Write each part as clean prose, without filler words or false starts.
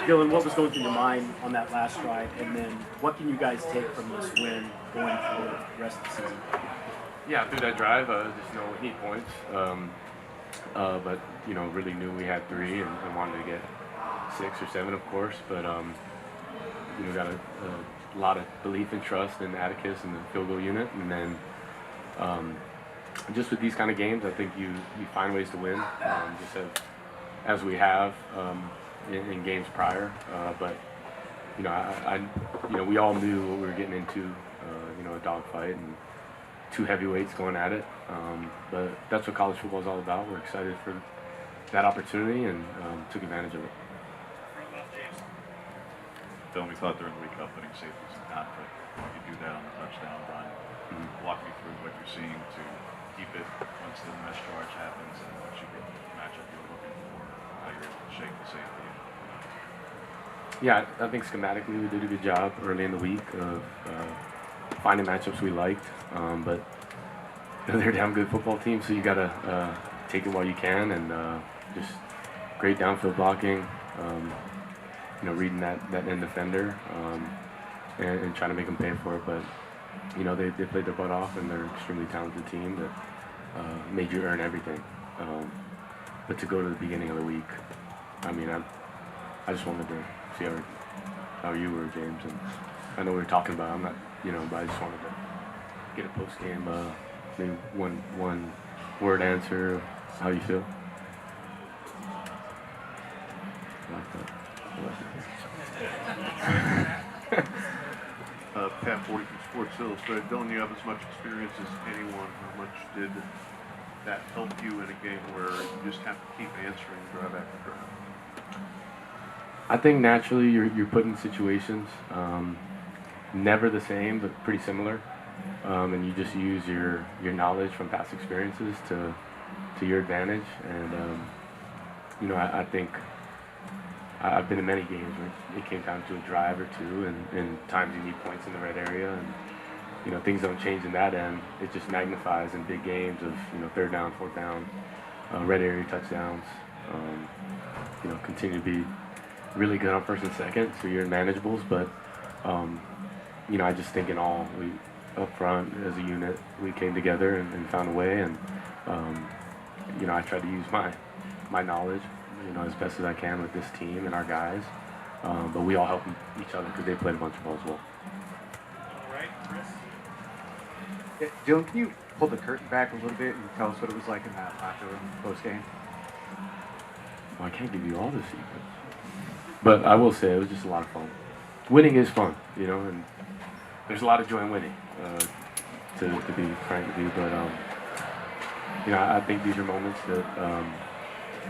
Dillon, what was going through your mind on that last drive, and then what can you guys take from this win going forward the rest of the season? Yeah, through that drive, just need points, but really knew we had three and wanted to get 6 or 7, of course. But got a lot of belief and trust in Atticus and the field goal unit, and then just with these kind of games, I think you find ways to win, just as we have in games prior. But we all knew what we were getting into, a dogfight and two heavyweights going at it. But that's what college football is all about. We're excited for that opportunity and took advantage of it. Bill, we thought during the week about putting safeties in conflict. You do that on the touchdown run. Walk me through what you're seeing to keep it once the mesh charge happens and once you get the matchup you're looking for, how you're able to shake the safety. Yeah, I think schematically we did a good job early in the week of finding matchups we liked, but they're a damn good football team, so you gotta take it while you can, and just great downfield blocking, reading that end defender, and trying to make them pay for it. But they played their butt off, and they're an extremely talented team that made you earn everything. But to go to the beginning of the week, I just wanted to see how you were, James, and I know we were talking about it. I'm not, but I just wanted to get a post-game, maybe one word answer of how you feel. Pat 40 from Sports Illustrated. Dillon, you have as much experience as anyone. How much did that help you in a game where you just have to keep answering drive after drive? I think naturally you're put in situations, never the same, but pretty similar, and you just use your knowledge from past experiences to your advantage. And I think I've been in many games where it came down to a drive or two, and times you need points in the red area, and things don't change in that end. It just magnifies in big games of third down, fourth down, red area touchdowns. Continue to be really good on first and second, so you're in manageables. But I just think in all, we up front as a unit, we came together and found a way, and I tried to use my knowledge as best as I can with this team and our guys. But we all help each other because they played a bunch of ball as well. All right, Chris. Dillon, can you pull the curtain back a little bit and tell us what it was like in that locker room post-game? Well, I can't give you all the secrets, but I will say it was just a lot of fun. Winning is fun, and there's a lot of joy in winning, to be frank with you. But I think these are moments that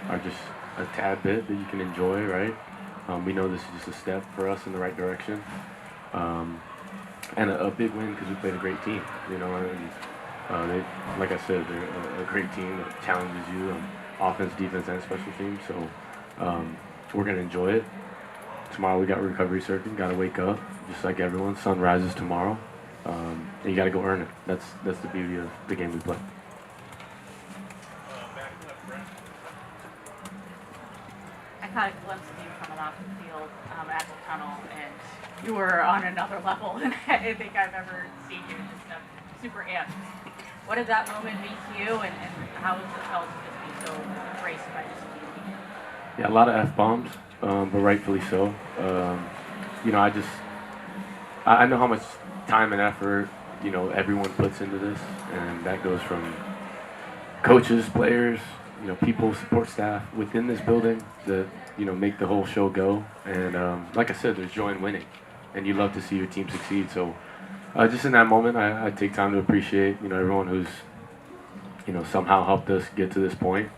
are just a tad bit that you can enjoy, right? We know this is just a step for us in the right direction, and a big win because we played a great team, and they, like I said, they're a great team that challenges you on offense, defense, and special teams. So we're gonna enjoy it. Tomorrow we got recovery circuit. Got to wake up just like everyone. Sun rises tomorrow, and you got to go earn it. That's the beauty of the game we play. I caught a glimpse of you coming off the field at the tunnel, and you were on another level than I think I've ever seen you. Just super amped. What did that moment mean to you, and how was it felt to just be so embraced by this team? Yeah, a lot of F-bombs, but rightfully so. I know how much time and effort, everyone puts into this, and that goes from coaches, players, people, support staff within this building that, make the whole show go. And like I said, there's joy in winning, and you love to see your team succeed. So just in that moment, I take time to appreciate, everyone who's, somehow helped us get to this point.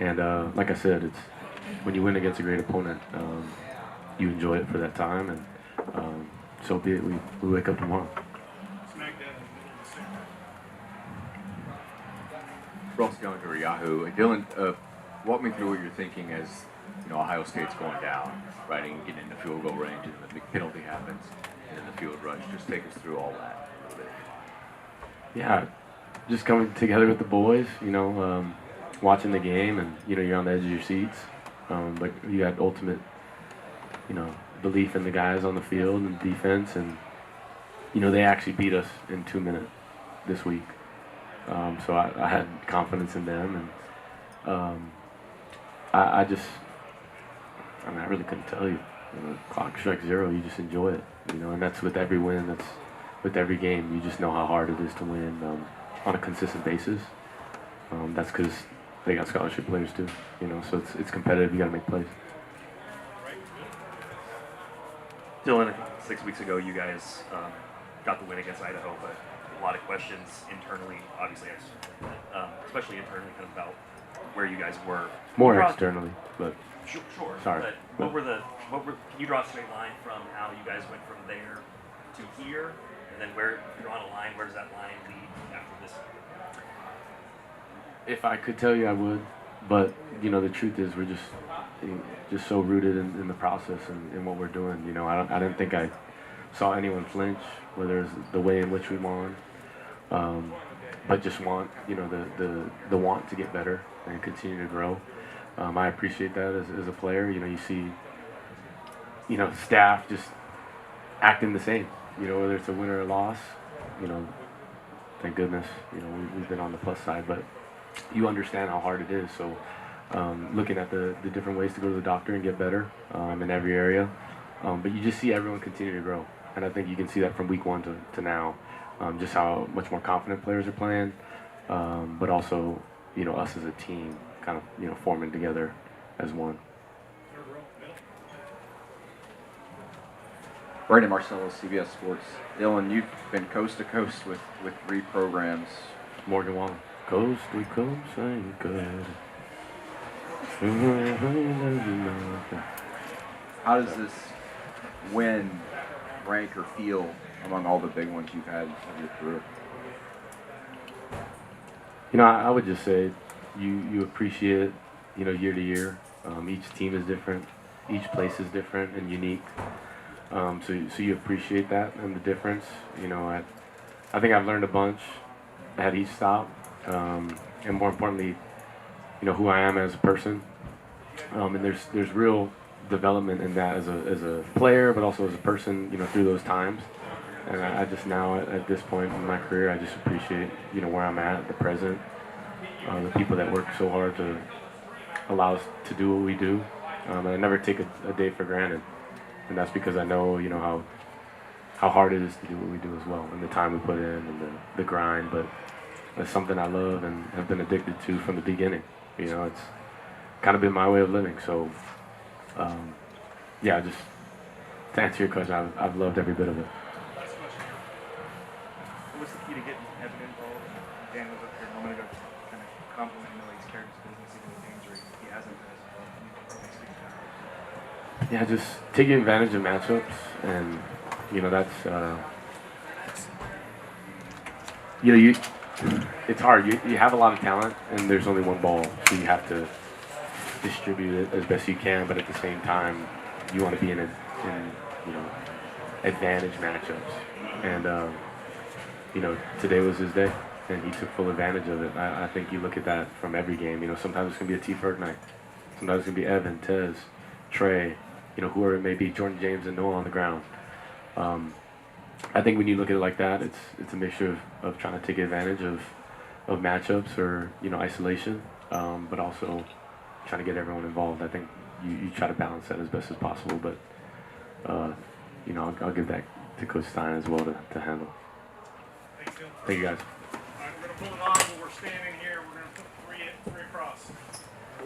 And like I said, it's when you win against a great opponent, you enjoy it for that time, and so be it. We wake up tomorrow. Ross Younger, Yahoo. Dillon, walk me through what you're thinking as Ohio State's going down, right, and getting into field goal range, and the big penalty happens, and then the field rush. Just take us through all that a little bit. Yeah, just coming together with the boys, watching the game, and you're on the edge of your seats. but you had ultimate, belief in the guys on the field and defense, and they actually beat us in 2 minutes this week. So I had confidence in them, and I really couldn't tell you. Clock strikes zero, you just enjoy it, and that's with every win. That's with every game. You just know how hard it is to win on a consistent basis. That's because they got scholarship players too, so it's competitive. You got to make plays. Dillon, I think 6 weeks ago you guys got the win against Idaho, but a lot of questions internally, obviously, especially internally, kind of about where you guys were. More externally, but sure. Sorry. But can you draw a straight line from how you guys went from there to here, and then where, if you're on a line, where does that line lead after this? if I could tell you, I would. But the truth is, we're just so rooted in the process and in what we're doing. I didn't think I saw anyone flinch, whether it's the way in which we won, but just want the want to get better and continue to grow. I appreciate that as a player. You see staff just acting the same. Whether it's a win or a loss. Thank goodness. We've been on the plus side, but you understand how hard it is. So looking at the different ways to go to the doctor and get better in every area. But you just see everyone continue to grow. And I think you can see that from week one to now, just how much more confident players are playing, but also, us as a team kind of, forming together as one. Brandon Marcello, CBS Sports. Dillon, you've been coast to coast with 3 programs. Morgan Wallen. Coast to coast, ain't good. How does this win rank or feel among all the big ones you've had in your career? I would just say you appreciate it, year to year. Each team is different. Each place is different and unique. So you appreciate that and the difference. I think I've learned a bunch at each stop. And more importantly, who I am as a person. And there's real development in that as a player, but also as a person, through those times. And I just now, at this point in my career, I just appreciate, where I'm at, the present, the people that work so hard to allow us to do what we do. And I never take a day for granted. And that's because I know, how hard it is to do what we do as well, and the time we put in and the grind. But it's something I love and have been addicted to from the beginning. It's kind of been my way of living. So, just to answer your question, I've loved every bit of it. What's the key to getting Evan involved? Dan was up here a moment ago, kind of complimenting the way he's carried his business even in games where he hasn't been as well. Yeah, just taking advantage of matchups, and that's it's hard. You have a lot of talent, and there's only one ball, so you have to distribute it as best you can. But at the same time, you want to be in advantage matchups, and today was his day, and he took full advantage of it. I think you look at that from every game. Sometimes it's gonna be a T. Ferg night, sometimes it's gonna be Evan, Tez, Trey, whoever it may be, Jordan James and Noah on the ground. I think when you look at it like that, it's a mixture of trying to take advantage of matchups or isolation, but also trying to get everyone involved. I think you try to balance that as best as possible, but I'll give that to Coach Stein as well to handle. Thanks, Dillon. Thank you guys. All right, we're going to pull it on while we're standing here. We're going to put three across.